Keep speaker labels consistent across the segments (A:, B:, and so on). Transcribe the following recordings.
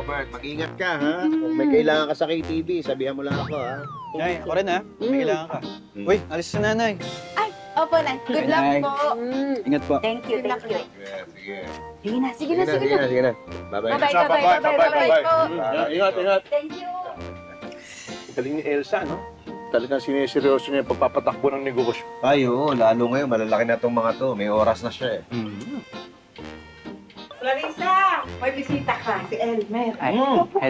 A: Robert, mag-ingat ka, ha? Kung may kailangan ka sa KTV, sabihan mo lang ako, ha?
B: Nay, ako rin ha. May kailangan ka. Uy, alis si nanay.
C: Ay, opo na. Good luck
B: Nay.
C: po.
B: Ingat po.
C: Thank you, thank you.
A: Sige.
C: Sige na, sige na, sige na.
A: Sige na. Bye-bye.
C: Bye-bye po.
A: Ingat, ingat.
C: Thank you.
D: Galing ni Elsa, no? Talagang siniseryoso niya yung pagpapatakbo ng negosyo.
A: Ay, oo. Lalo ngayon, malalaki na itong mga to. May oras na siya, eh.
E: Clarissa, may bisita ka. Si Elmer.
B: Ay, hello po.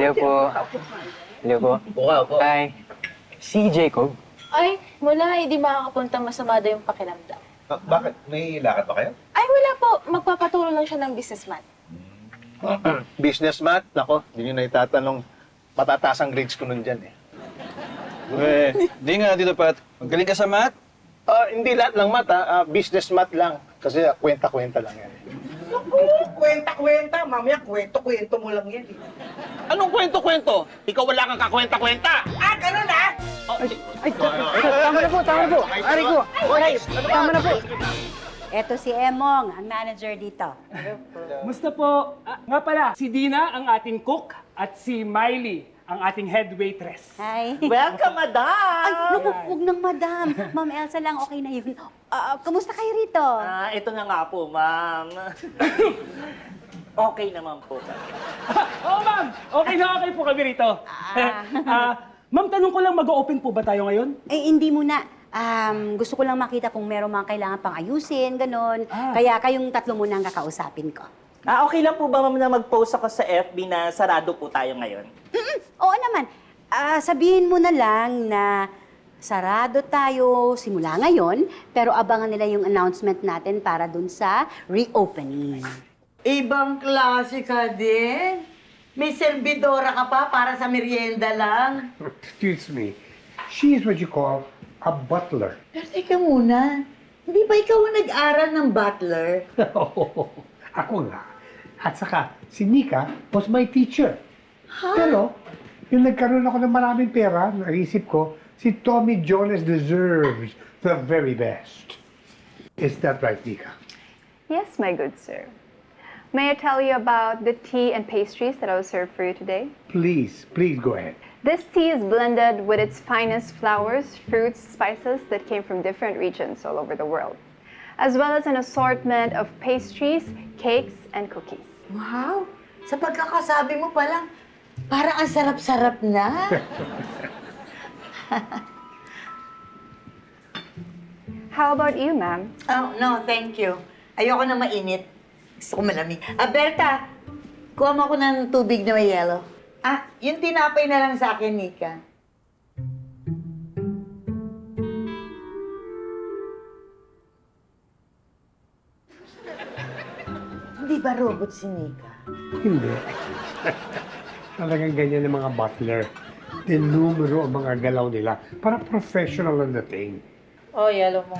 B: Hello po.
A: Upo.
B: Hi. Si Jacob.
C: Ay, wala. Hindi makakapunta. Masama daw yung pakiramdam.
A: Bakit? May lakad pa kayo?
C: Ay, wala po. Magpapatulong lang siya ng businessman.
D: Business math, nako, hindi nyo na itatanong. Patataas ang grades ko nun dyan, eh.
B: Di nga, Tito Pat. Magaling ka sa math?
D: Hindi lahat ng math, business math lang. Kasi kwenta-kwenta lang yan.
E: Kwenta-kwenta. Mamaya, kwento-kwento mo lang yan.
D: Anong kwento-kwento? Ikaw wala kang kakwenta-kwenta!
E: Ah, ganun ah!
B: Tama na po, tama na po. Ari ko. Tama na po.
F: Eto si Emong, ang manager dito.
G: Musta po? Nga pala, si Dina ang ating cook at si Miley ang ating head waitress.
F: Hi.
E: Welcome, madam!
F: Ay, naku, huwag nang madam. Ma'am Elsa lang, okay na yun. Kamusta kayo rito?
E: Ito na nga po, ma'am. Okay naman po.
G: Oo, ma'am! Okay na okay po kami rito. Ma'am, tanong ko lang, mag-open po ba tayo ngayon?
F: Eh, hindi muna. Gusto ko lang makita kung meron mga kailangan pang ayusin, ganon. Kaya kayong tatlo muna ang kakausapin ko.
E: Okay lang po ba, ma'am, na mag-post ako sa FB na sarado po tayo ngayon?
F: Oo naman. Sabihin mo na lang na sarado tayo simula ngayon, pero abangan nila yung announcement natin para dun sa reopening.
H: Ibang klase ka din. May servidora ka pa para sa merienda lang.
I: Excuse me, she is what you call a butler.
H: Pero teka muna, hindi ba ikaw ang nag-aral ng butler?
I: Ako nga. At saka, si Nika was my teacher. Pero, yung nagkaroon ako ng maraming pera, naisip ko, si Tommy Jones deserves the very best. Is that right, Nika?
J: Yes, my good sir. May I tell you about the tea and pastries that I will serve for you today?
I: Please go ahead.
J: This tea is blended with its finest flowers, fruits, spices that came from different regions all over the world, as well as an assortment of pastries, cakes, and cookies.
H: Wow! Sa pagkakasabi mo pa lang, parang ang sarap-sarap na.
J: How about you, ma'am?
H: Oh, no, thank you. Ayoko na mainit. Gusto ko malamig. Berta, kuha mo ako ng tubig na may yelo. Yung tinapay na lang sa akin, Nika. Hindi ba robot si Nika?
I: Hindi. Talagang ganyan ang mga butler. Tinumero ang mga galaw nila para professional ang dating.
E: Yellow mo.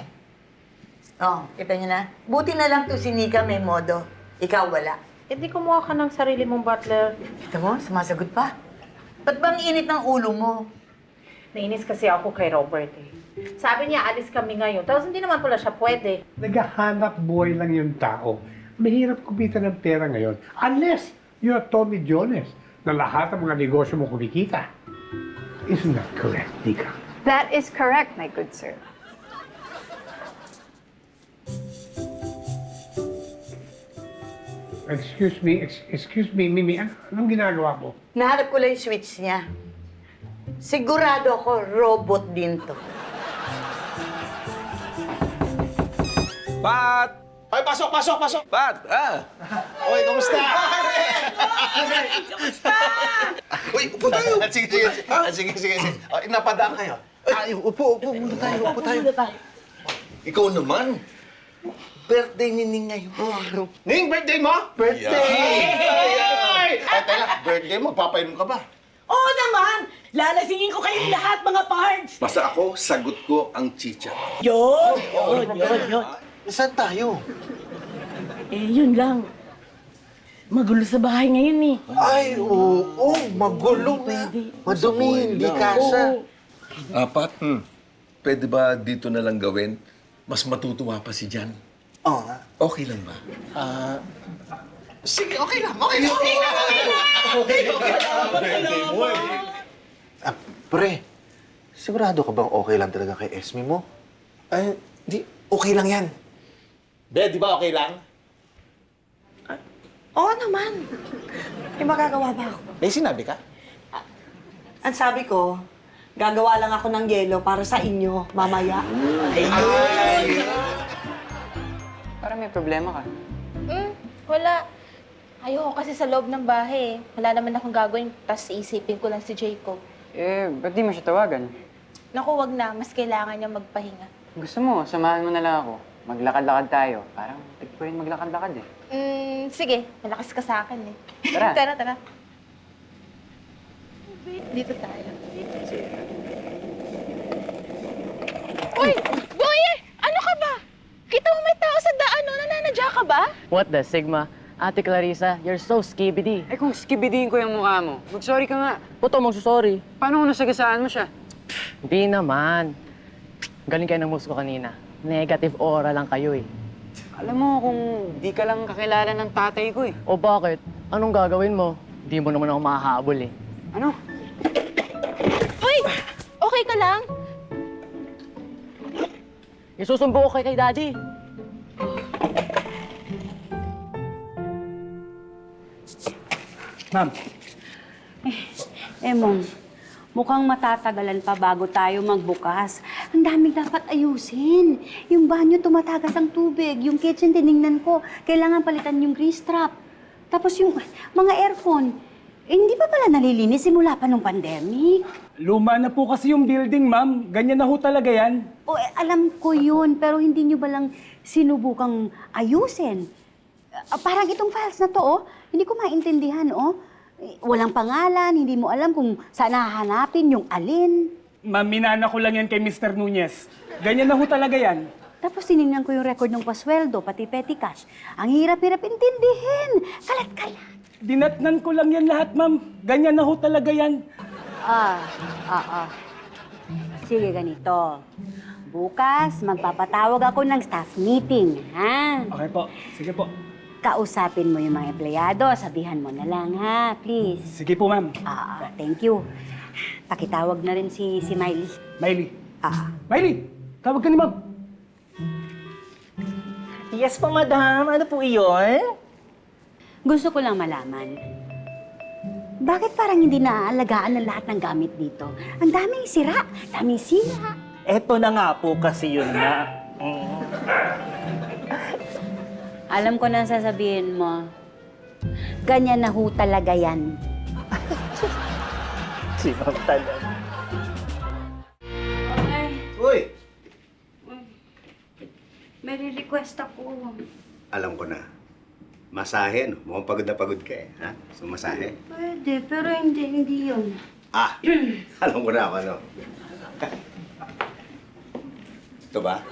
H: Oh, kita niyo na. Buti na lang to si Nika may modo. Ikaw wala.
E: Hindi kumuha ka ng sarili mong butler.
H: Kita mo, sumasagot pa. Ba't bang init ng ulo mo?
E: Nainis kasi ako kay Robert eh. Sabi niya, alis kami ngayon. Tapos hindi naman pala siya pwede.
I: Naghahanap buhay lang yung tao. Mahirap kumita ng pera ngayon. Unless you're Tommy Jones, na lahat ng mga negosyo mo kumikita. Isn't that correct, Nika?
J: That is correct, my good sir.
I: Excuse me, Mimi, anong ginagawa mo?
H: Nahanap ko lang yung switch niya. Sigurado ako, robot din to.
A: Pat!
D: Ay, pasok!
A: Pat!
D: Oy, kamusta?
A: Uy, upo tayo!
D: Sige. Napadaan kayo.
A: Ay, upo muna tayo. Ikaw naman. Birthday ni Ning ngayon.
D: Ning, birthday mo? Ay, teka, birthday mo, papainom ka ba?
H: Oo naman! Lalasingin ko kayong lahat, mga pards!
A: Basta ako, sagot ko ang chicha.
H: Yun!
A: Saan tayo?
H: Yun lang. Magulo sa bahay ngayon eh.
A: Ay, oo, magulo na. Madumi, hindi kasa.
K: Apat, pwede ba dito na lang gawin? Mas matutuwa pa si Jan.
A: Oo nga.
K: Okay lang ba?
A: Sige, okay lang. Okay lang. Pre, sigurado ka bang okay lang talaga kay Esme mo? Ay, di, okay lang yan. Be, di ba okay lang?
H: Oo naman. May magagawa ba ako?
A: May sinabi ka?
H: Ang sabi ko, gagawa lang ako ng yelo para sa inyo mamaya.
B: Parang may problema ka.
C: Wala. Ayoko kasi sa loob ng bahay. Wala naman akong gagawin, tas isipin ko lang si Jacob.
B: Eh, ba't di mo siya tawagan?
C: Naku, wag na. Mas kailangan niya magpahinga.
B: Gusto mo, samahan mo na lang ako. Maglakad-lakad tayo. Parang tigpo rin maglakad-lakad eh.
C: Sige. Malakas ka sa akin eh.
B: Tara.
C: Tara. Dito tayo. Uy! Boye! Ano ka ba? Kita mo may tao sa daan, no? Nananadya ka ba?
L: What the Sigma? Ate Clarissa, you're so skibidi.
B: Eh kung skibidiin ko yung mukha mo, mag-sorry ka nga.
L: Puto, magsusorry.
B: Paano kung nasagasaan mo siya?
L: Hindi naman. Galing kayo ng musko kanina. Negative aura lang kayo eh.
B: Alam mo, kung di ka lang kakilala ng tatay ko eh.
L: O bakit? Anong gagawin mo? Hindi mo naman ako mahahabol eh.
B: Ano?
C: Uy! Okay ka lang?
L: Isusumbo ko kay Daddy.
G: Ma'am,
F: Emong, mukhang matatagalan pa bago tayo magbukas. Ang daming dapat ayusin. Yung banyo, tumatagas ang tubig. Yung kitchen, tinignan ko. Kailangan palitan yung grease trap. Tapos yung mga aircon, hindi pa pala nalilinis simula pa nung pandemic.
G: luma na po kasi yung building, ma'am. Ganyan na ho talaga yan.
F: O, alam ko yun, pero hindi nyo ba lang sinubukang ayusin? Parang itong files na to, hindi ko maintindihan, Walang pangalan, hindi mo alam kung saan hahanapin yung alin.
G: Ma'am, minana ko lang yan kay Mr. Nunez. Ganyan na ho talaga yan.
F: Tapos tinignan ko yung record ng pasweldo, pati petty cash. Ang hirap-hirap intindihin. Kalat-kalat.
G: Dinatnan ko lang yan lahat, ma'am. Ganyan na ho talaga yan.
F: Sige, ganito. Bukas, magpapatawag ako ng staff meeting, ha?
G: Okay po. Sige po.
F: Kausapin mo yung mga empleyado, sabihan mo na lang, ha? Please.
G: Sige po, ma'am.
F: Thank you. Pakitawag na rin si Miley.
G: Miley. Miley, tawag ka ni ma'am.
M: Yes po, madam. Ano po iyon?
F: Gusto ko lang malaman, bakit parang hindi naaalagaan ng lahat ng gamit dito? Ang daming sira, daming sira.
M: Eto na nga po kasi yun na.
F: Alam ko na sasabihin mo. Ganyan na ho talaga yan.
M: Si ma'am talaga.
A: Uy!
F: May request ako.
N: Alam ko na. Masahe, no? Mukhang pagod na pagod ka eh. Ha? So, masahe?
F: Pwede, pero hindi yun.
N: Alam ko na ako, ano? Ito ba?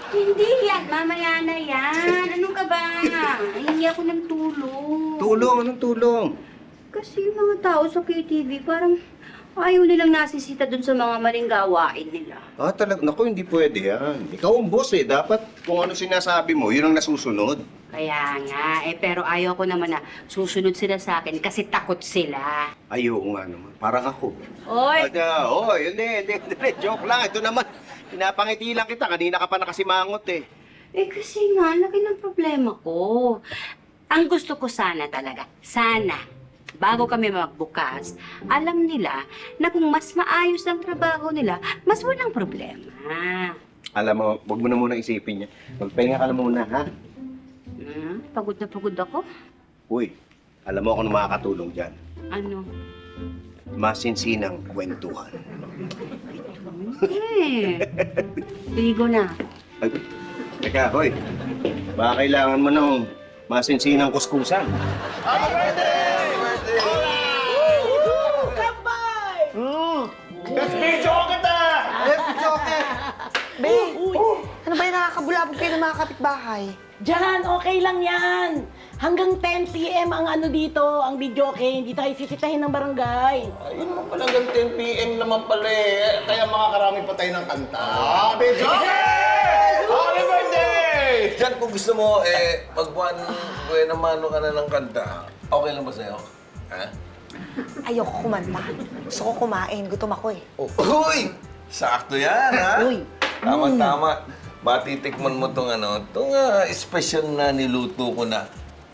F: Hindi yan, mamaya na yan. Ano ka ba? Hingi ako ng tulong.
N: Tulong? Anong tulong?
F: Kasi yung mga tao sa KTV parang ayaw nilang nasisita dun sa mga maling gawain nila.
N: Talaga. Naku, hindi pwede yan. Ikaw ang boss eh. Dapat kung ano sinasabi mo, yun ang nasusunod.
F: Kaya nga, pero ayaw ko naman na susunod sila sa akin kasi takot sila.
N: Ayoko nga naman. Parang ako.
F: Oy!
N: Hindi. Joke lang. Ito naman. Pinapangiti lang kita. Kanina ka pa nakasimangot eh.
F: Kasi nga, laki ng problema ko. Ang gusto ko sana talaga, bago kami magbukas, alam nila na kung mas maayos ang trabaho nila, mas walang problema.
N: Alam mo, huwag mo na muna isipin niya. Magpahinga ka na muna, ha?
F: Pagod na pagod ako.
N: Uy, alam mo kung makakatulong dyan.
F: Ano?
N: Masinsinang kwentuhan.
F: Ligo na.
N: Ay, teka, hoy. Baka kailangan mo ng masinsinang kuskusan.
A: Happy birthday!
M: Best video kita!
H: Be, ano ba yung nakakabulabog kayo ng mga kapitbahay?
M: Diyan, okay lang yan. Hanggang 10 p.m. ang ano dito, ang video okay. Hindi tayo sisitahin ng barangay.
A: Ayun naman pala hanggang 10 p.m. naman pala eh. Kaya makakarami pa tayo ng kanta. Happy birthday! Happy birthday!
K: Diyan, kung gusto mo, buena mano ka na ng kanta. Okay lang ba sa'yo? Ha?
H: Ayoko kumanta. Gusto ko kumain. Gutom ako eh.
K: Uy! Sakto yan, ha?
H: Uy.
K: Tama-tama. Matitikman mo tong special na niluto ko na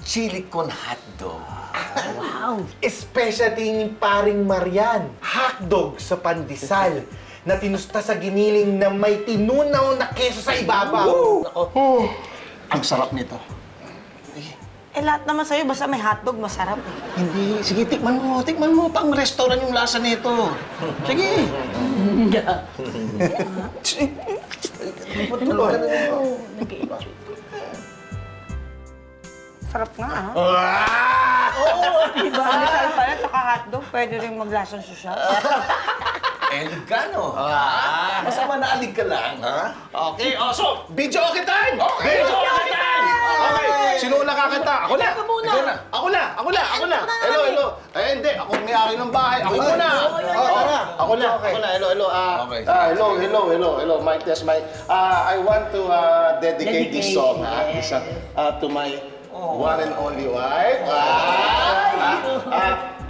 K: chili con hotdog.
A: Wow! Specialty ni Paring Marian. Hotdog sa pandesal na tinusta sa giniling na may tinunaw na keso sa ibabaw. Ako.
N: Ang sarap nito.
M: Eh, lahat naman sa'yo, basta may hotdog, masarap eh.
N: Hindi. Sige, tikman mo. Tikman mo. Pang restaurant yung lasa nito. Sige.
M: Sarap nga, ah. Oo, diba? Pandesal pala, tsaka hotdog, pwede rin maglasang susya.
K: Elegano. Basta manaalig ka lang, ha?
N: Okay, so, video okay time!
K: Okay.
N: Video okay time! Okay, sino una kakanta? Ako na!
K: Ikaw na.
N: Ako na! Hello. Eh, hindi. Ako may-ari ng bahay. Ako muna!
A: Tara.
N: Ako na. Hello.
K: Okay.
N: Hello. Mic test, mic. I want to dedicate this song, to my one and only wife.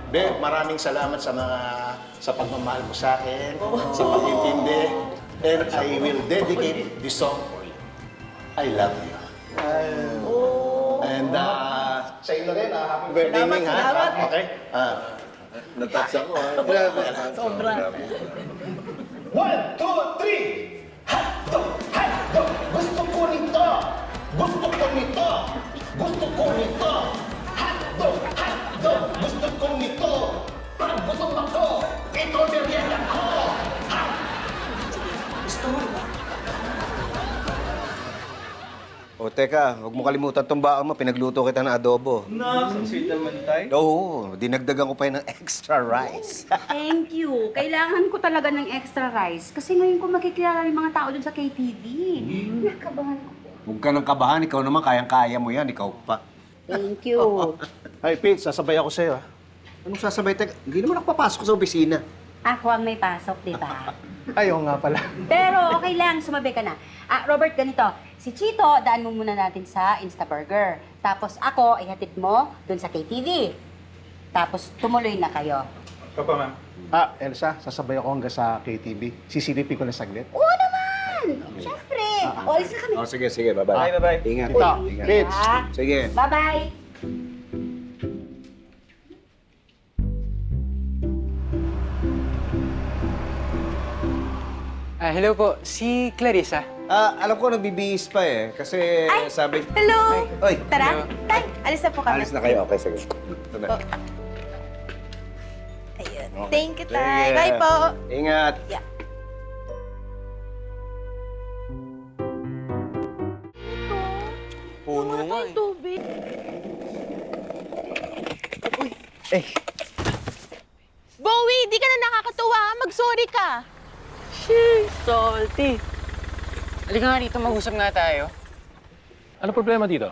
N: Be, maraming salamat sa pagmamahal mo sa akin, sa pag-intindi. And I will dedicate this song for you. I love you. And sa inyo rin, happy birthday, Ming, ha?
M: Salamat.
N: Okay?
K: Natouch ako, ha?
M: Sobra.
N: 1, 2, 3! Hotdog! Gusto ko nito! Hotdog! Gusto ko nito! Pag gutom ako, ito merienda ko! Gusto mo ba?
O: O teka, huwag mo kalimutan tong baon mo. Pinagluto kita ng adobo.
N: Ang sweet naman tayo.
O: Oo, dinagdagan ko pa yun ng extra rice.
F: Thank you. Kailangan ko talaga ng extra rice kasi ngayon ko makikilala yung mga tao dun sa KTV. Nakabahan ko.
O: Huwag ka nang kabahan, ikaw naman, kayang-kaya mo yan, ikaw pa.
F: Thank you.
N: Ay, Pete, sasabay ako sa'yo, ha?
O: Anong sasabay? Teka, hindi naman ako papasok sa opisina.
F: Ako ang may pasok, di ba?
N: Ayaw nga pala.
F: Pero okay lang, sumabay ka na. Robert, ganito. Si Chito, daan mo muna natin sa Instaburger. Tapos ako, ihatid mo dun sa KTV. Tapos tumuloy na kayo.
N: Papa, ma'am. Elsa, sasabay ako hanggang sa KTV. Sisilipin ko na saglit.
F: Oo naman! Siyempre! Alis na kami.
O: Oh, sige, bye-bye.
N: Bye.
O: Ingat.
N: Tita,
O: Ingat.
N: kids.
O: Sige.
F: Bye-bye!
B: Hello po, si Clarissa.
O: Alam ko nagbibihis pa eh. Kasi
C: Ay,
O: sabi...
C: hello!
O: Oy!
C: Tara, tay, alis na po kami.
O: Alis na kayo. Okay, sige. Ito na.
C: Ayun.
O: Okay.
C: Thank you, tay.
O: Sige.
C: Bye po.
O: Ingat.
C: Yeah.
B: Puno nga eh.
C: Tubig. Bowie, di ka na nakakatuwa. Mag-sorry ka.
B: Sheesh, salty. Halika nga dito, mag-usap nga tayo.
L: Ano problema dito?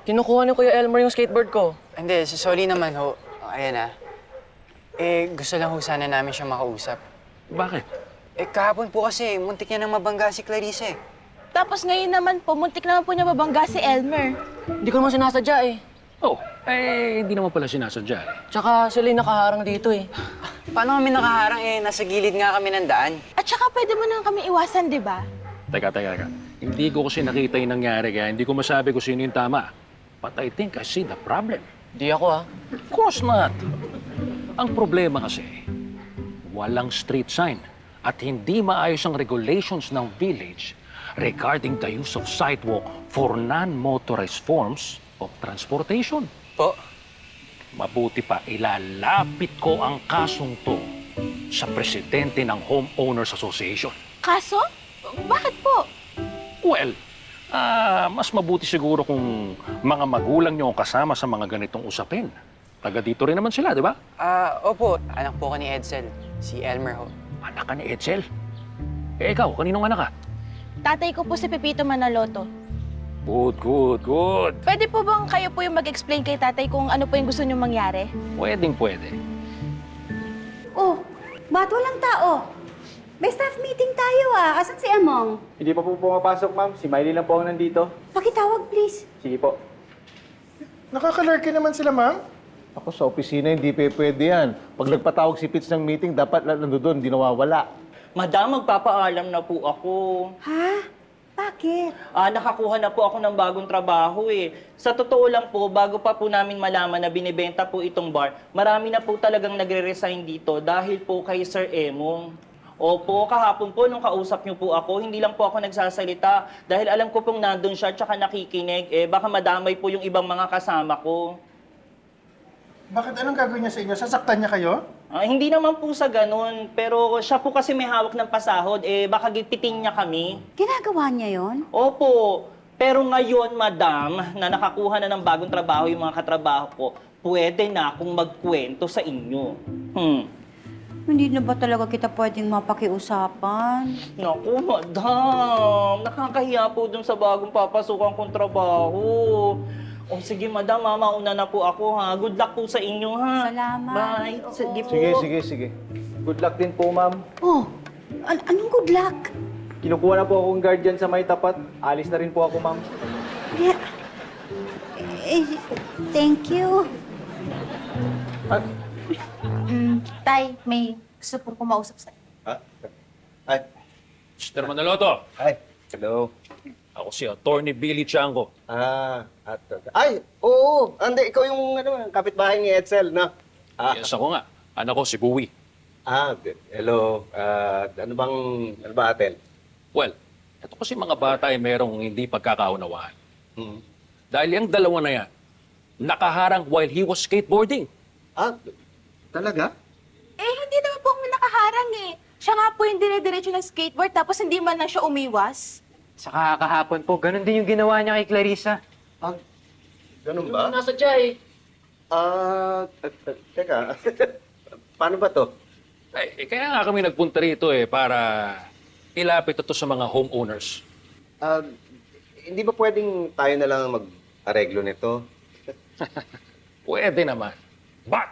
B: Kinukuha ni Kuya Elmer yung skateboard ko. Hindi, sorry naman ho. Ayan gusto lang ho sana namin siya makausap.
L: Bakit?
B: Kahapon po kasi, muntik niya nang mabangga si Clarissa eh.
C: Tapos ngayon naman po, muntik naman po niya mabangga si Elmer.
B: Hindi ko naman sinasadya eh.
L: Oh, hindi naman pala sinasadya.
B: Tsaka sila yung nakaharang dito eh. Paano kami nakaharang nasa gilid nga kami ng daan?
C: At saka pwede mo naman kami iwasan, di ba?
L: Teka. Hindi ko kasi nakita yung nangyari kaya hindi ko masabi kung sino yung tama. But I think I see the problem.
B: Di ako
L: Of course not. Ang problema kasi, walang street sign at hindi maayos ang regulations ng village regarding the use of sidewalk for non-motorized forms of transportation.
B: po.
L: Mabuti pa, ilalapit ko ang kasong to sa presidente ng Homeowners Association.
C: Kaso? Bakit po?
L: Well, mas mabuti siguro kung mga magulang niyo ang kasama sa mga ganitong usapin. Taga dito rin naman sila, di ba?
B: Opo. Anak po ko ni Edsel. Si Elmer ho.
L: Anak ka ni Edsel? Ikaw, kaninong anak ka?
C: Tatay ko po si Pepito Manaloto.
L: Good.
C: Pwede po bang kayo po yung mag-explain kay tatay kung ano po yung gusto niyong mangyari?
L: Pwede.
F: Oh, ba't walang tao? May staff meeting tayo Asan si Among?
P: Hindi pa po pumapasok, ma'am. Si Miley lang po ang nandito.
F: Pakitawag, please.
P: Sige po.
D: Nakakalurky naman sila, ma'am. Ako sa opisina, hindi pwede yan. Pag nagpatawag si Pitts ng meeting, dapat nandoon, hindi nawawala.
Q: Madam, magpapaalam na po ako.
F: Ha? Bakit?
Q: Nakakuha na po ako ng bagong trabaho eh. Sa totoo lang po, bago pa po namin malaman na binibenta po itong bar, marami na po talagang nagre-resign dito dahil po kay Sir Emong. Opo, kahapon po nung kausap niyo po ako, hindi lang po ako nagsasalita dahil alam ko pong nandun siya tsaka nakikinig. Baka madamay po yung ibang mga kasama ko.
D: Bakit anong gagawin niya sa inyo? Sasaktan niya kayo?
Q: Hindi naman po sa ganun, pero siya po kasi may hawak ng pasahod, baka gipitin niya kami.
F: Ginagawa niya yon?
Q: Opo, pero ngayon, madam, na nakakuha na ng bagong trabaho yung mga katrabaho ko, pwede na akong magkwento sa inyo.
F: Hindi na ba talaga kita pwedeng mapakiusapan?
Q: Naku, madam, nakakahiya po dun sa bagong papasukan kong trabaho. O sige, madam, mauna na po ako, ha. Good luck po sa inyo, ha.
F: Salamat.
Q: Bye. Sige po.
D: Sige.
P: Good luck din po, ma'am.
F: Oh, anong good luck?
P: Kinukuha na po akong guardian sa may tapat. Alis na rin po ako, ma'am.
F: Yeah. Thank you.
C: Tay, may gusto po kumausap sa'yo.
O: Ay.
L: Mr. Manaloto.
O: Ay. Hello.
L: Ako si Attorney Billy Chango.
O: Ay, oo. Ande, ikaw yung kapitbahay ni Edsel, no?
L: Yes, ako nga. Anak ko si Bowie.
O: Hello. Ano ba, Atel?
L: Well, ito kasi mga bata ay merong hindi pagkakaunawaan. Dahil yung dalawa na yan, nakaharang while he was skateboarding.
O: Talaga?
C: Hindi naman po kami nakaharang Siya nga po yung dire-diretso ng skateboard tapos hindi man lang siya umiwas.
B: Saka kahapon po, ganun din yung ginawa niya kay Clarissa.
O: Ganun ba?
B: Nasa Jai.
O: Teka. Paano ba to?
L: Kaya nga kami nagpunta rito para ilapit ito sa mga homeowners.
O: Hindi ba pwedeng tayo na lang mag-areglo nito?
L: Pwede naman. But,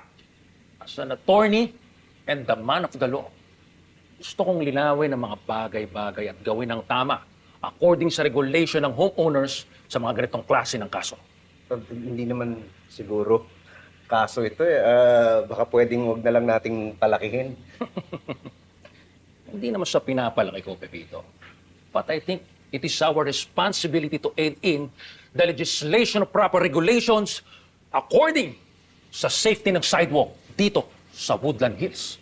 L: as an attorney and the man of the law, gusto kong linawin ang mga bagay-bagay at gawin ng tama according sa regulation ng homeowners sa mga ganitong klase ng kaso.
O: Hindi naman siguro kaso ito baka pwedeng huwag na lang nating palakihin.
L: Hindi naman sa pinapalaki ko, Pepito. But I think it is our responsibility to aid in the legislation of proper regulations according sa safety ng sidewalk dito sa Woodland Hills.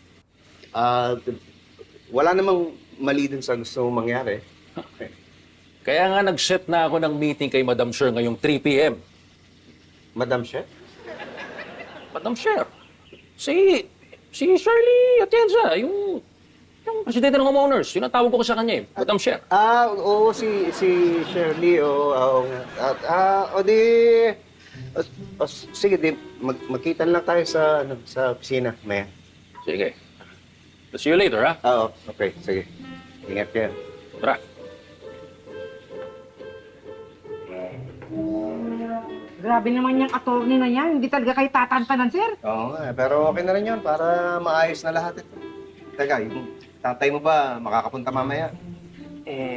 O: Wala namang mali dun sa gusto mong mangyari.
L: Kaya nga nag-set na ako ng meeting kay Madam Sher ngayong 3 p.m.
O: Madam Sher?
L: Madam Sher? Si Shirley Atienza, yung presidente ng homeowners. Yun ang tawag ko sa kanya Madam Sher.
O: Oo, si Shirley. Sige, magkita lang tayo sa opisina, Maya.
L: Sige. See you later, ha?
O: Oo, okay, sige. Ingat kayo.
L: Tara.
E: Grabe naman yung attorney na yan. Hindi talaga kayo tatantanan, sir.
O: Oo nga, pero okay na rin yun para maayos na lahat ito. Teka, yung tatay mo ba makakapunta mamaya?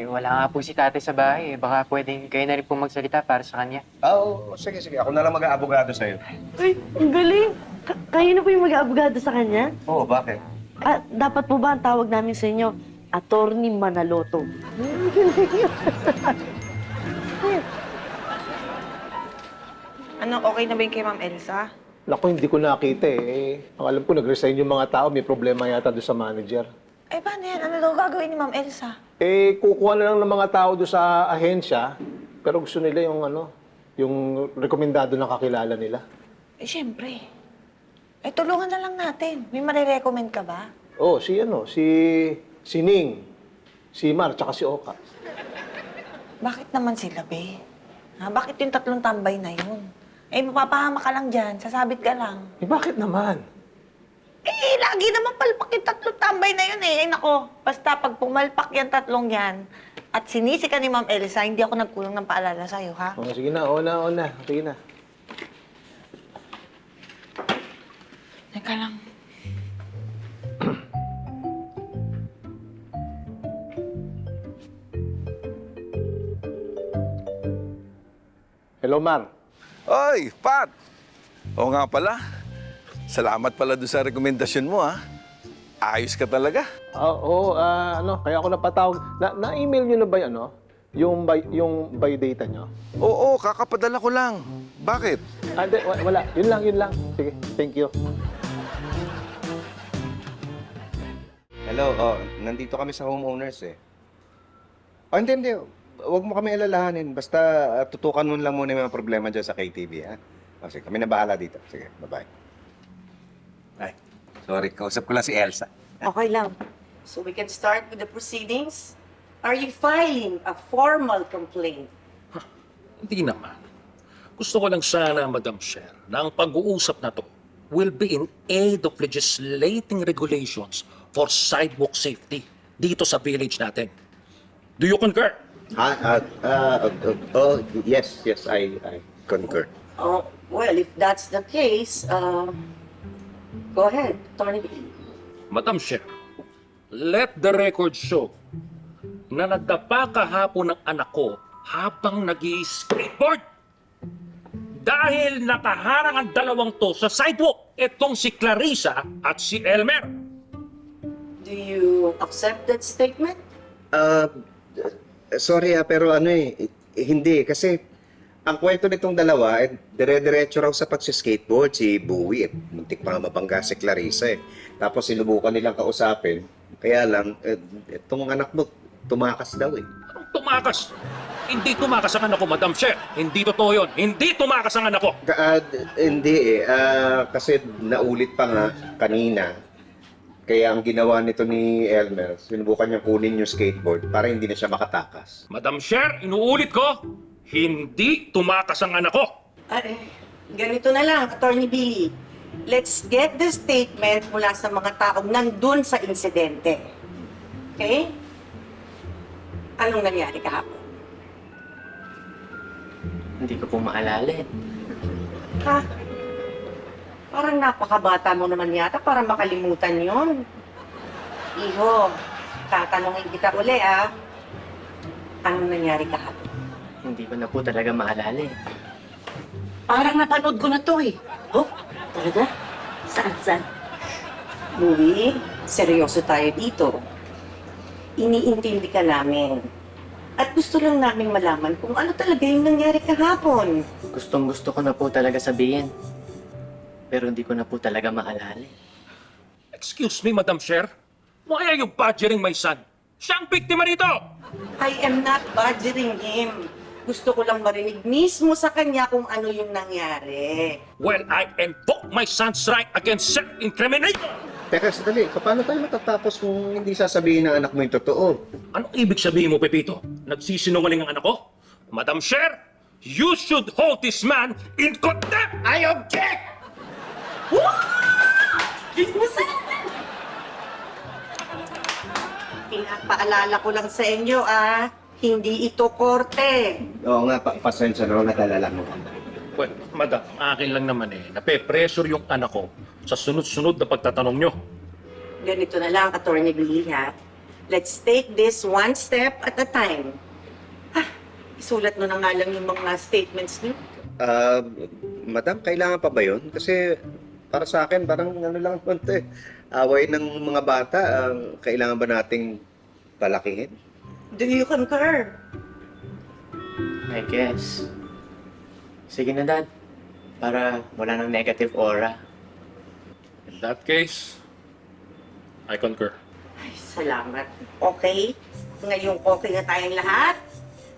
B: Wala nga po si tatay sa bahay. Baka pwedeng kayo na rin po magsalita para sa kanya.
O: Oo, sige. Ako na lang mag-aabogado sa'yo.
M: Uy, ang galing! Kayo na po yung mag-aabogado sa kanya?
O: Oo, bakit?
M: Dapat po ba ang tawag namin sa inyo, Attorney Manaloto?
C: Ano, okay na ba yung kay Ma'am Elsa?
D: Naku, hindi ko nakita Ang alam ko, nag-resign yung mga tao, may problema yata doon sa manager.
C: Paano yan? Ano daw gagawin ni Ma'am Elsa?
D: Kukuha na lang ng mga tao doon sa ahensya, pero gusto nila yung rekomendado ng kakilala nila.
C: Siyempre. Tulungan na lang natin. May marirecommend ka ba?
D: Si Ning, si Mar, tsaka si Oka.
C: Bakit naman sila, be? Bakit yung 3 tambay na yun? Mapapahama ka lang dyan. Sasabit ka lang.
D: Bakit naman?
C: Lagi naman palpak yung 3 tambay na yun nako, basta pag pumalpak yung 3 yan, at sinisi ka ni Ma'am Elsa, hindi ako nagkulang ng paalala sa'yo, ha?
D: Sige na, ona. Sige na.
C: Teka lang.
D: Hello, Mar.
K: Oy, Pat! Oo nga pala. Salamat pala doon sa rekomendasyon mo, ha? Ayos ka talaga.
D: Kaya ako napatawag. Na-email nyo na ba yung buy data nyo?
K: Oo, kakapadala ko lang. Bakit?
D: Wala. Yun lang. Sige, thank you.
O: Hello, nandito kami sa homeowners eh. Hindi. Huwag mo kami alalahanin. Basta tutukan mo lang muna yung mga problema dyan sa KTV, ha? Sige, kami na bahala dito. Sige, bye-bye. Ay, sorry, kausap ko lang si Elsa.
M: Okay lang. So we can start with the proceedings. Are you filing a formal complaint?
L: Hindi naman. Gusto ko lang sana, Madam Chair, na ang pag-uusap na to will be in aid of legislating regulations for sidewalk safety dito sa village natin. Do you concur?
O: Yes, I concur.
M: Oh, well, if that's the case, go ahead, Attorney B.
L: Madam Chair, let the record show na nagdapa kahapon ng anak ko habang nag-i-skateboard. Dahil nakaharang ang dalawang to sa sidewalk, itong si Clarissa at si Elmer.
M: Do you accept that statement?
O: Sorry pero hindi. Kasi ang kwento nitong dalawa, dire-diretso raw sa pagsiskateboard si Bowie. Muntik pa nga mabangga si Clarissa eh. Tapos sinubukan nilang kausapin. Kaya lang, itong anak mo, tumakas daw eh.
L: Anong tumakas? Hindi tumakas ang anak ko, Madam Chair. Hindi totoo yun. Hindi tumakas ang anak ko.
O: Hindi eh. Kasi naulit pa nga kanina. Kaya ang ginawa nito ni Elmer, sinubukan niya kunin yung skateboard para hindi na siya makatakas.
L: Madam Chair, inuulit ko, hindi tumakas ang anak ko.
M: Ganito na lang, Attorney Billy. Let's get the statement mula sa mga taong nandun sa insidente. Okay? Anong nangyari kahapon?
B: Hindi ko po maalala eh.
M: Ha? Parang napakabata mo naman yata para makalimutan yon. Iho, tatanungin kita uli Anong nangyari kahapon?
B: Hindi ko na po talaga maalala eh.
M: Parang napanood ko na to eh. Oh, talaga? Saan? Louie, seryoso tayo dito. Iniintindi ka namin. At gusto lang namin malaman kung ano talaga yung nangyari kahapon.
B: Gustong-gusto ko na po talaga sabihin. Pero hindi ko na po talaga maalala.
L: Excuse me, Madam Chair. Why are you badgering my son? Siya ang biktima rito!
M: I am not badgering him. Gusto ko lang marinig mismo sa kanya kung ano yung nangyari.
L: Well, I invoke my son's right against self-incrimination!
O: Teka, sandali. Paano tayo matatapos kung hindi sasabihin ng anak mo yung totoo?
L: Anong ibig sabihin mo, Pepito? Nagsisinungaling ang anak ko? Madam Chair, you should hold this man in contempt! I object!
M: Pinapaalala ko lang sa inyo, hindi ito korte.
O: Oo nga, pasensya na, nadalala mo.
L: Well, Madam, akin lang naman nape-pressure yung anak ko sa sunod-sunod na pagtatanong nyo.
M: Ganito na lang, Attorney Billy, Let's take this one step at a time. Isulat mo na nga lang yung mga statements niyo.
O: Madam, kailangan pa ba yun? Kasi para sa akin, parang lang konti. Away ng mga bata, kailangan ba nating palakihin?
M: Do you concur?
B: I guess. Sige na, Dad. Para wala nang negative aura.
L: In that case, I concur.
M: Ay, salamat. Okay? Ngayong okay na tayong lahat,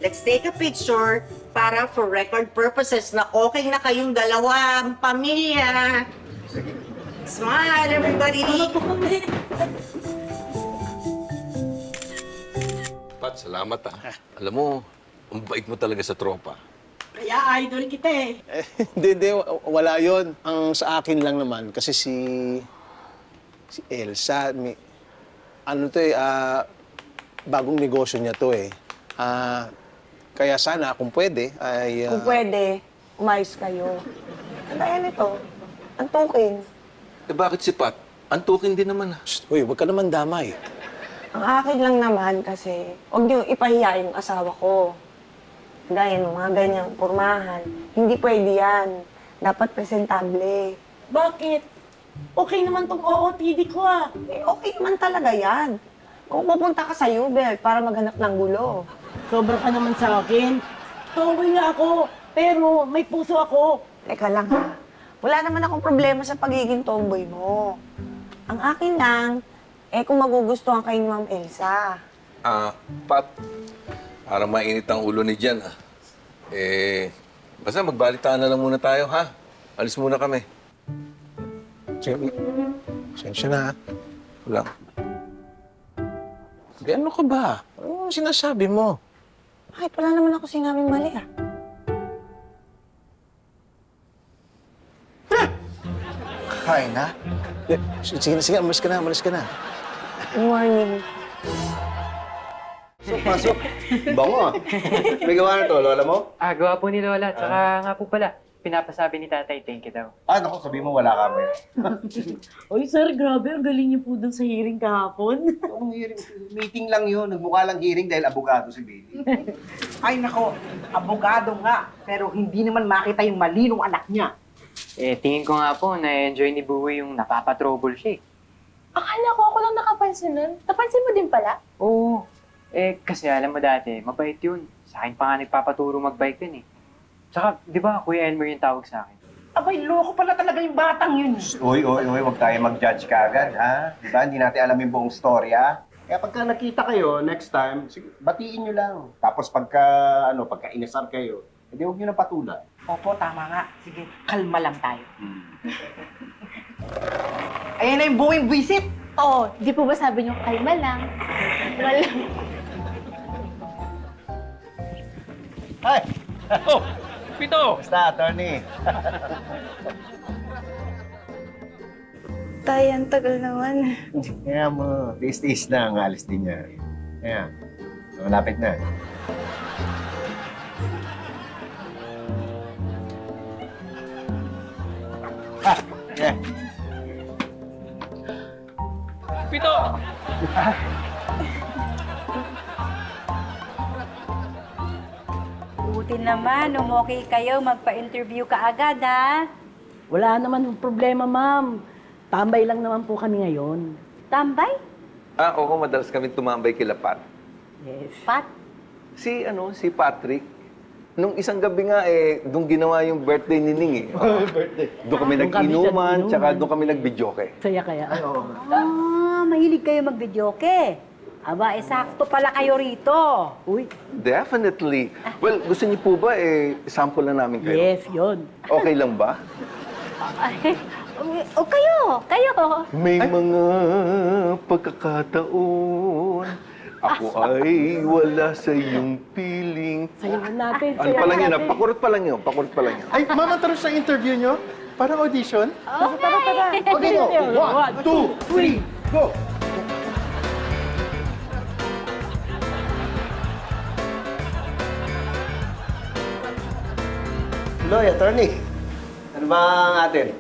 M: let's take a picture para for record purposes na okay na kayong dalawang pamilya. Smile, everybody!
K: Pat, salamat Alam mo, ang bait mo talaga sa tropa.
M: Kaya idol kita eh.
N: Hindi, wala yon. Ang sa akin lang naman, kasi si Elsa, bagong negosyo niya to eh. Kaya sana, kung pwede, ay...
C: Kung pwede, umayos kayo. Ano yan ito? Antukin.
K: Bakit si Pat? Antukin din naman
N: Uy, huwag ka naman damay.
C: Ang akin lang naman kasi, huwag niyo ipahiya yung asawa ko. Gaya ng mga ganyang pormahan. Hindi pwede yan. Dapat presentable.
M: Bakit? Okay naman tong OOTD ko ah.
C: Eh, okay naman talaga yan. Kung pupunta ka sa Uber para maghanap ng gulo.
M: Sobra ka naman sa akin. Tomboy nga ako, pero may puso ako.
C: Teka lang ha. Wala naman akong problema sa pagiging tomboy mo. Ang akin lang, kung magugustuhan kayo ni Ma'am Elsa.
K: Pat, parang mainit ang ulo ni Jan, ha? Basta magbalitaan na lang muna tayo, ha? Alis muna kami. Sensya na, ha? Wala. Ano ka ba? Ano sinasabi mo?
C: Bakit wala naman ako sinabing mali ah?
N: Kain na? Sige, umalis ka na.
C: Good morning.
O: Pasok. Bango ah. May gawa na to, lola mo?
B: Gawa po ni Lola. Tsaka nga po pala, pinapasabi ni Tatay, thank you daw.
O: Naku, sabihin mo wala ka ba yan?
M: Uy, sir, grabe. Ang galing niyo po dun sa hearing kahapon.
O: Yung hearing, meeting lang yun. Nagmukha lang hearing dahil abogado si Billy.
M: Ay, nako. Abogado nga. Pero hindi naman makita yung mali ng anak niya.
B: Tingin ko nga po, na-enjoy ni Buwi yung napapatrouble siya.
J: Akala ko ako lang nakapansin nun. Napansin mo din pala?
B: Oo. Kasi alam mo dati, mabait yun. Sa akin pa nga nagpapaturo mag-bike yun eh. Tsaka, di ba, Kuya Elmer yung tawag sa akin?
M: Abay, loko pala talaga yung batang yun.
O: Uy, huwag tayo mag-judge kaagad, ha? Di ba? Hindi natin alam yung buong storya. Kaya pagka nakita kayo, next time, sige, batiin nyo lang. Tapos pagka inasar kayo, hindi huwag nyo na patulan.
M: Opo, tama nga. Sige, kalma lang tayo. Ayan na yung buwing visit.
J: Oo, di po ba sabi niyo kalma lang? Walang...
O: Hi!
L: Oh, Pito!
O: Basta, attorney.
J: Tay, ang tagal naman.
O: Kaya mo, tiis-tiis na ang alis din niya. Kaya, malapit na. Yeah.
L: Pito!
F: Buti naman, umokay kayo, magpa-interview ka agad, ha?
M: Wala naman problema, ma'am. Tambay lang naman po kami ngayon.
F: Tambay?
K: Oo, madalas kami tumambay kila Pat.
M: Yes.
F: Pat?
K: Si Patrick. Nung isang gabi nga, doon ginawa yung birthday ni Ning, eh.
N: Birthday.
K: Doon kami
M: Doon kami
K: nag-inuman,
M: nag-inuman.
K: tsaka doon kami nag-videoke.
M: Saya kaya.
F: Mahilig kayo mag-videoke. Aba, sakto pala kayo rito.
M: Uy.
K: Definitely. Well, gusto niyo po ba, sample na namin kayo?
M: Yes, yun.
K: Okay lang ba?
F: O kayo.
K: May mga pagkakataon, ako ay wala sa iyong piling.
M: Sayawan natin.
K: Ano pa lang yun? Pakurot pa lang yun.
A: Ay, mama, tarong sa interview nyo? Parang audition?
F: Okay.
O: Okay, go! 1, 2, 3, go! Loy, attorney. Ano ba ang atin?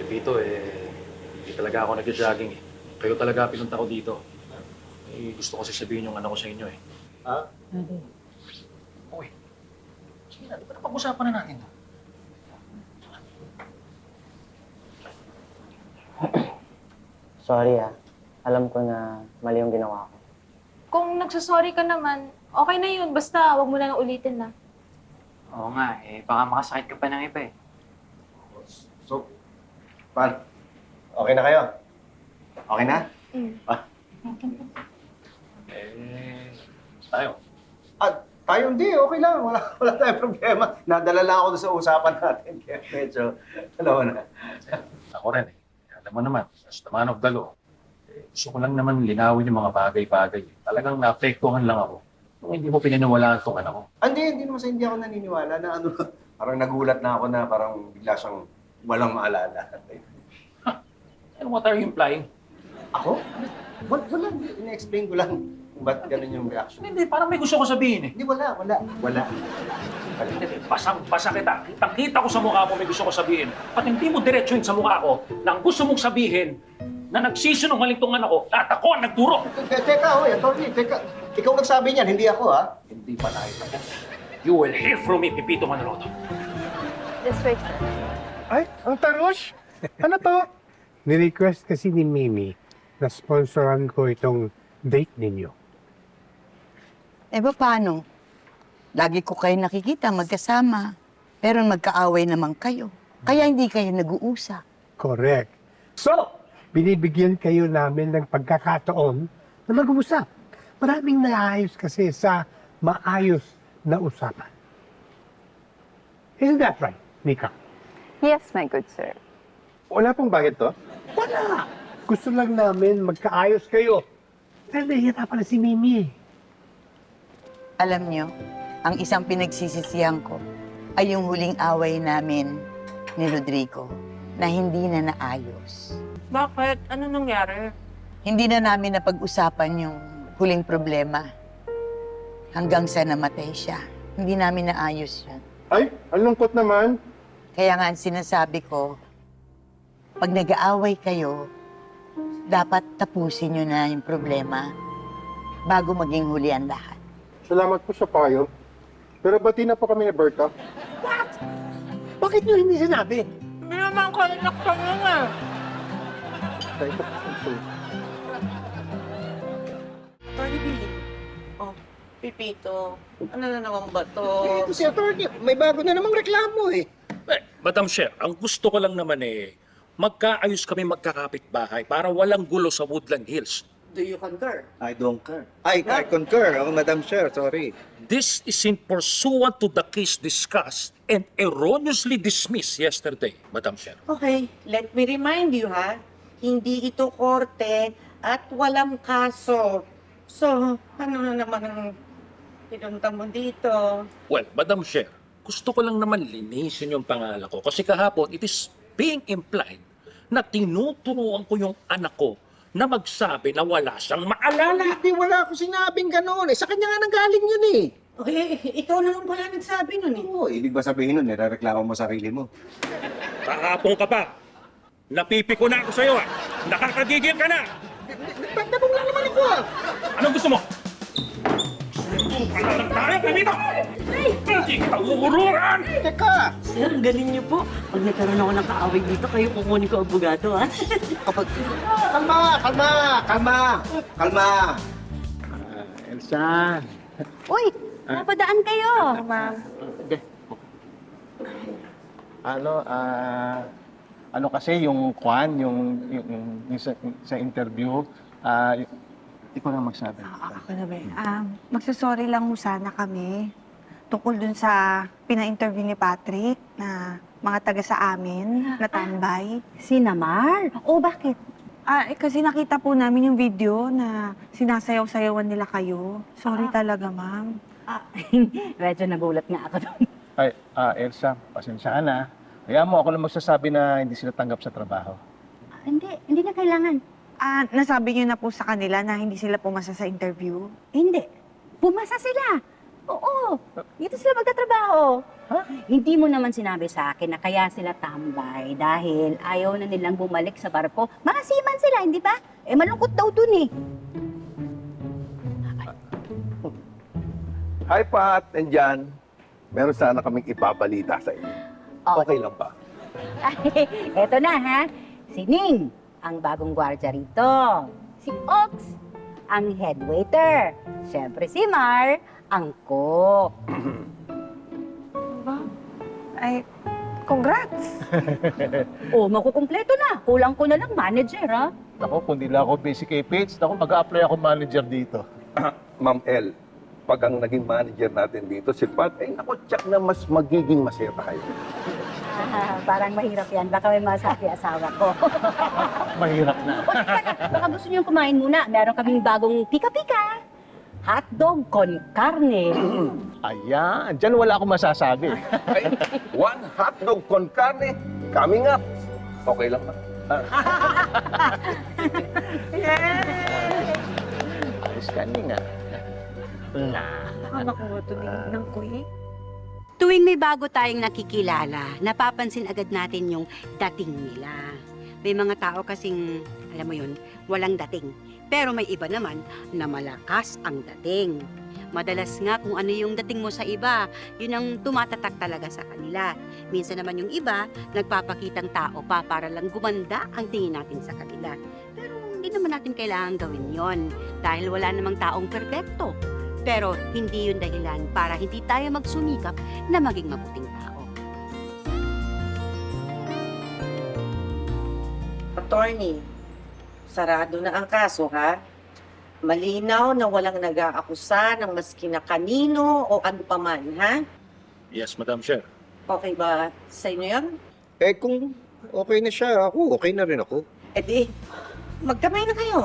L: Pito, hindi talaga ako nag-jogging eh. Kayo talaga pinunta ko dito. Gusto kasi sabihin yung anak ko sa inyo eh.
N: Ha?
L: Uy, sige na, di ba napag-usapan na natin to?
B: Sorry alam ko na mali yung ginawa ko.
J: Kung nagsasorry ka naman, okay na yun. Basta wag mo na ulitin na.
B: Oo nga, baka makasakit ka pa ng iba eh.
O: So, okay na kayo? Okay na?
L: Tayo.
O: Tayo hindi, okay lang. Wala tayong problema. Nadala lang ako doon sa usapan natin. Kaya medyo, alam mo na.
L: Ako rin eh. Alam mo naman, as the man of the law, gusto ko lang naman linawin yung mga bagay-bagay. Talagang naapektuhan lang ako. Kung hindi mo pinaniwalaan itong anak ko.
O: Hindi naman sa hindi ako naniniwala na parang nagulat na ako na parang bigla siyang walang maalala.
L: And what are you implying?
O: Ako? Wala. Ina-explain ko lang kung ba't ganun yung reaction.
L: Hindi, parang may gusto ko sabihin eh.
O: Hindi, wala.
L: Basang-basa kita. Kitang-kita ko sa mukha mo may gusto ko sabihin. At hindi mo diretsuhin sa mukha ko na ang gusto mong sabihin na nagsisinungaling tong anak ko at ako ang nagturo.
O: Teka, attorney, teka.
N: Ikaw nagsabi niyan, hindi ako ha.
L: Hindi pa tayo tapos. You will hear from me, Pipito Manaloto.
J: This way, sir.
I: Ay, ang tarush! Ano to? Ni-request kasi ni Mimi na sponsoran ko itong date ninyo.
H: Eh, paano? Lagi ko kayo nakikita magkasama. Pero magkaaway naman kayo. Kaya hindi kayo nag-uusap.
I: Correct. So, binibigyan kayo namin ng pagkakataon na mag-uusap. Maraming naayos kasi sa maayos na usapan. Isn't that right, Nika?
J: Yes, my good sir.
D: Wala pong bayad to?
I: Wala! Gusto lang namin magkaayos kayo. Dahil nahihirapan na si Mimi eh.
H: Alam nyo, ang isang pinagsisisihan ko ay yung huling away namin ni Rodrigo na hindi na naayos.
C: Bakit? Ano nangyari?
H: Hindi na namin napag-usapan yung huling problema. Hanggang sa namatay siya. Hindi namin naayos yun.
D: Ay, ang lungkot naman.
H: Kaya nga ang sinasabi ko, pag nag-aaway kayo, dapat tapusin nyo na yung problema bago maging huli ang lahat.
D: Salamat po sa payo. Pero bati na po kami ni Berta.
I: What? Bakit nyo hindi sinabi?
C: Hindi naman ko naktan yun eh. Attorney Billy. Oh, Pipito. Ano na naman ba to?
N: Ito si attorney, may bago na namang reklamo eh.
L: Madam Chair, ang gusto ko lang naman magkaayos kami magkakapit-bahay para walang gulo sa Woodland Hills.
C: Do you concur?
N: I don't care. I concur, Madam Chair, sorry.
L: This is in pursuant to the case discussed and erroneously dismissed yesterday, Madam Chair.
M: Okay, let me remind you ha, hindi ito korte at walang kaso. So, ano na naman ang pinunta mo dito?
L: Well, Madam Chair, gusto ko lang naman linisin yung pangalan ko kasi kahapon it is being implied na tinuturuan ko yung anak ko na magsabi na wala siyang maalala.
N: Hindi, wala ako sinabing gano'n. Sa kanya nga nanggaling yun eh.
M: Okay, ikaw naman pala nagsabi nun eh.
O: Oo, ibig ba sabihin nun, nirereklamo mo sarili mo?
L: Kahapon ka pa. Napipiko na ako sa'yo Nakakagigil ka na.
N: Tanong lang naman ako
L: Anong gusto mo? Palalang tayo dito! Hindi kita uururan!
N: Teka!
M: Sir, ang galing niyo po. Pag nagkaroon ako ng kaaway dito, kayo kukunin ko abogado ha.
N: Kalma!
D: Elsa.
F: Uy, napadaan kayo.
D: Ano kasi yung sa interview, ikaw na magsabi.
R: Ako na ba? Magsasorry lang mo sana kami tungkol dun sa pina-interview ni Patrick na mga taga sa amin na tambay.
F: Si Namar? O bakit?
R: Kasi nakita po namin yung video na sinasayaw-sayawan nila kayo. Sorry talaga, ma'am.
F: Medyo nagulat nga ako doon.
D: Ay, Elsa, pasensya ka na. Kaya mo ako na magsasabi na hindi sila tanggap sa trabaho.
F: Hindi na kailangan.
R: Nasabi niyo na po sa kanila na hindi sila pumasa sa interview?
F: Hindi. Pumasa sila. Oo. Dito sila magtatrabaho. Hindi mo naman sinabi sa akin na kaya sila tambay dahil ayaw na nilang bumalik sa barko. Mga seaman sila, hindi ba? Malungkot daw dun eh.
K: Hi, Pat and Jan. Meron sana kaming ipabalita sa inyo. Okay lang ba?
F: Eto na ha. Si Ning, ang bagong gwardya rito. Si Ox, ang head waiter. Siyempre si Mar, ang cook.
R: Ay, congrats!
F: Makukumpleto na. Kulang ko na lang manager, ha?
D: Ako, kung di lang ako basic page, mag-a-apply ako manager dito.
K: Ma'am El, pag ang naging manager natin dito, si Pat, ako tsak na mas magiging masaya tayo.
F: Parang mahirap yan. Baka may masabi asawa ko.
D: Mahirap na.
F: Baka gusto niyong kumain muna. Meron kaming bagong pika-pika. Hotdog con carne.
D: Ayan, dyan wala akong masasabi.
K: One hotdog con carne, coming up. Okay lang ba?
D: Ayos ka, Ning,
R: Nakakuha to ng kuy.
F: Tuwing may bago tayong nakikilala, napapansin agad natin yung dating nila. May mga tao kasing, alam mo yun, walang dating. Pero may iba naman na malakas ang dating. Madalas nga kung ano yung dating mo sa iba, yun ang tumatatak talaga sa kanila. Minsan naman yung iba, nagpapakitang tao pa para lang gumanda ang tingin natin sa kanila. Pero hindi naman natin kailangan gawin yon dahil wala namang taong perpekto. Pero hindi yun dahilan para hindi tayo magsumikap na maging mabuting tao.
M: Attorney, sarado na ang kaso, ha? Malinaw na walang nag-aakusa ng maski na kanino o ano pa man, ha?
L: Yes, Madam Chair.
M: Okay ba sa inyo yan?
O: Eh kung okay na siya, ako okay na rin ako.
M: Eh di, magkamay na kayo.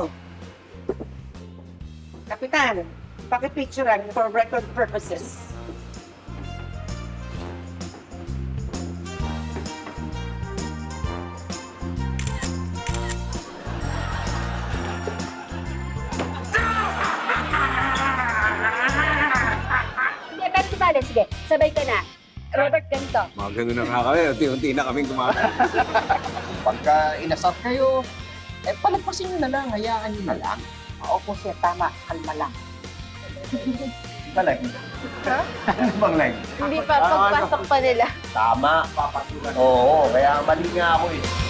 M: Kapitan, pakipicturean for record purposes.
F: Sige, sabay ka na. Robert, ganito.
O: Mga ganun na nga kami, unti-unti na kaming kumakain. Pagka inasap kayo, eh palagpasin nyo na lang, hayaan nyo na lang.
E: Opo siya, tama. Kalma lang.
O: Balag. Ha? Ano bang lag?
J: Hindi pa, pagpasok pa nila.
O: Tama. Oo, kaya mali nga ako eh.